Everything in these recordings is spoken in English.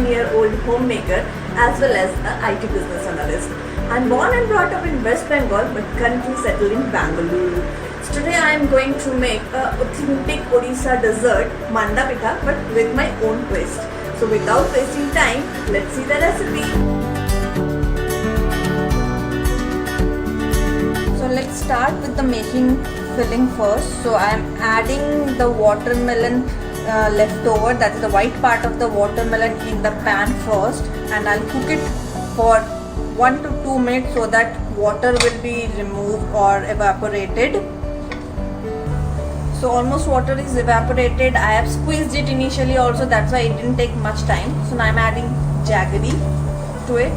21-year-old homemaker as well as an IT business analyst. I'm born and brought up in West Bengal but currently settled in Bangalore. So today I am going to make a authentic Odisha dessert, Manda Pitha, but with my own twist. So without wasting time, let's see the recipe. So let's start with the making filling first. So I am adding the watermelon leftover, that is the white part of the watermelon, in the pan first, and I'll cook it for 1 to 2 minutes so that water will be removed or evaporated. So almost water is evaporated. I have squeezed it initially also, that's why it didn't take much time. So now I'm adding jaggery to it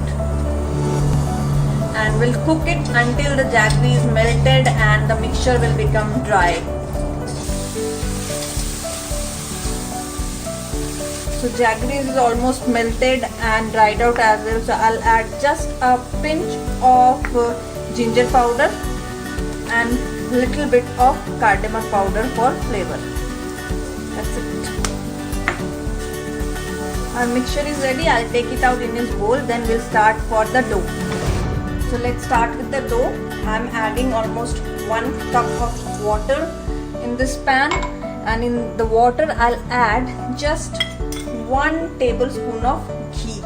and we'll cook it until the jaggery is melted and the mixture will become dry. So jaggery is almost melted and dried out as well. So I'll add just a pinch of ginger powder and little bit of cardamom powder for flavor. That's it. Our mixture is ready. I'll take it out in this bowl. Then we'll start for the dough. So let's start with the dough. I'm adding almost 1 cup of water in this pan, and in the water I'll add just 1 tablespoon of ghee.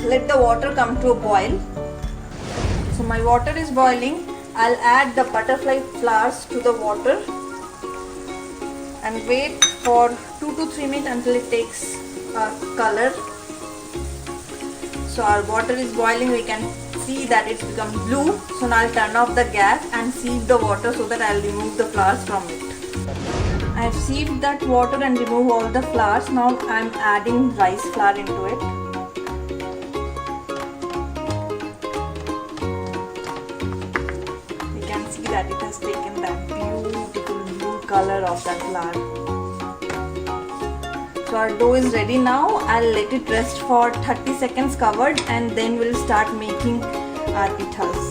Let the water come to a boil. So my water is boiling. I'll add the butterfly flowers to the water and wait for 2 to 3 minutes until it takes color. So our water is boiling. We can see that it's become blue. So now I'll turn off the gas and sieve the water so that I'll remove the flowers from it. I have sieved that water and remove all the flowers. Now I am adding rice flour into it. You can see that it has taken that beautiful blue color of that flour. So our dough is ready now. I'll let it rest for 30 seconds covered and then we'll start making our pithas.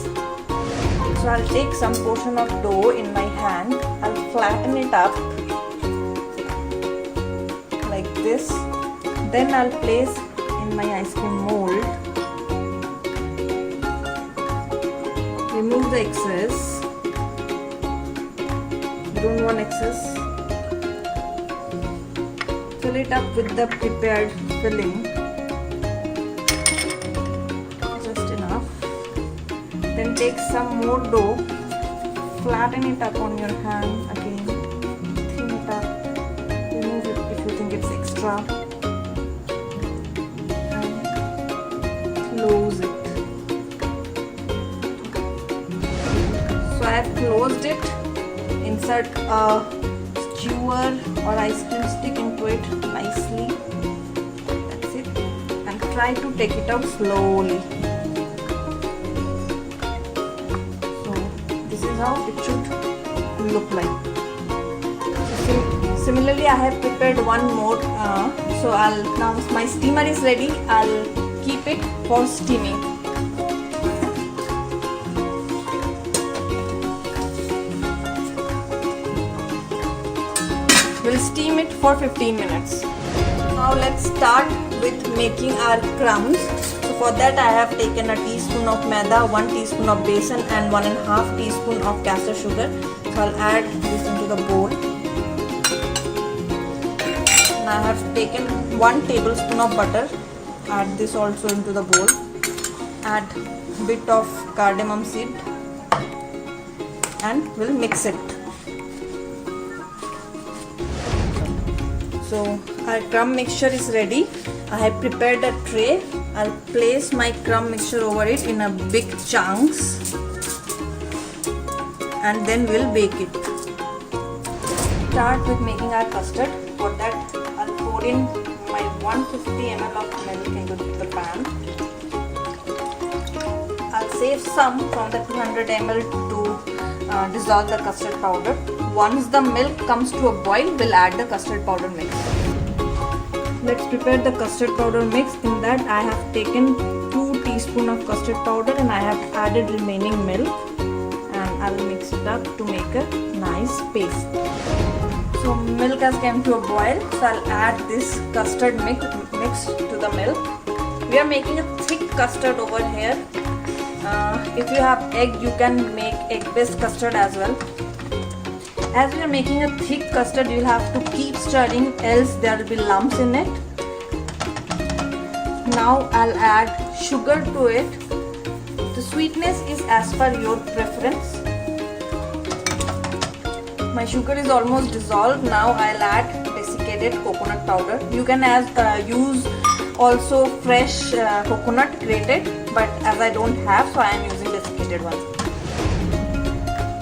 So I'll take some portion of dough in my hand. I'll flatten it up like this. Then I'll place in my ice cream mold. Remove the excess. You don't want excess. Fill it up with the prepared filling. Just enough. Then take some more dough. Flatten it up on your hand again. Thin it up. Remove it if you think it's extra. And close it. So I have closed it. Insert a skewer or ice cream stick into it nicely. That's it. And try to take it out slowly. So this is how it should look like. Similarly, I have prepared one more. So now my steamer is ready. I'll keep it for steaming. We'll steam it for 15 minutes. Now let's start with making our crumbs. So for that I have taken a teaspoon of maida, 1 teaspoon of besan and 1.5 teaspoon of castor sugar. So I'll add this into the bowl. And I have taken 1 tablespoon of butter. Add this also into the bowl. Add a bit of cardamom seed and we'll mix it. So our crumb mixture is ready. I have prepared a tray. I'll place my crumb mixture over it in a big chunks and then we'll bake it. Start with making our custard. For that I'll pour in my 150 ml of milk into the pan. I'll save some from the 200 ml to dissolve the custard powder. Once the milk comes to a boil, we'll add the custard powder mix. Let's prepare the custard powder mix. In that I have taken 2 teaspoons of custard powder and I have added remaining milk and I will mix it up to make a nice paste. So milk has come to a boil, so I'll add this custard mix to the milk. We are making a thick custard over here. If you have egg, you can make egg-based custard as well. As we are making a thick custard, you'll have to keep stirring, else there will be lumps in it. Now I'll add sugar to it. The sweetness is as per your preference. My sugar is almost dissolved. Now I'll add desiccated coconut powder. You can use also fresh coconut grated, but as I don't have, so I am using desiccated one.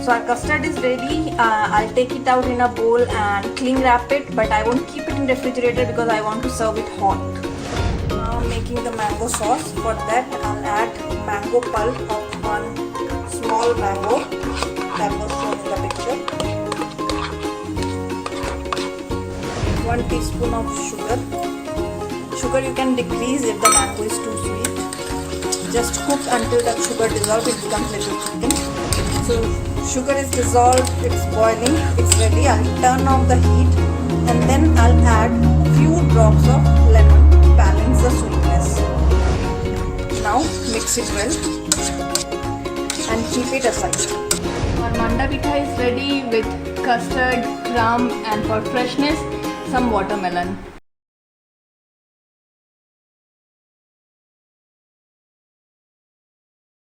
So our custard is ready. I'll take it out in a bowl and cling wrap it, but I won't keep it in refrigerator because I want to serve it hot. Now I'm making the mango sauce. For that I'll add mango pulp of one small mango that was shown in the picture. 1 teaspoon of sugar. Sugar you can decrease if the mango is too sweet. Just cook until the sugar dissolves, it becomes little chicken. So sugar is dissolved, it's boiling, it's ready. I'll turn off the heat and then I'll add few drops of lemon to balance the sweetness. Now mix it well and keep it aside. Our manda pitha is ready with custard, crumb, and for freshness, some watermelon.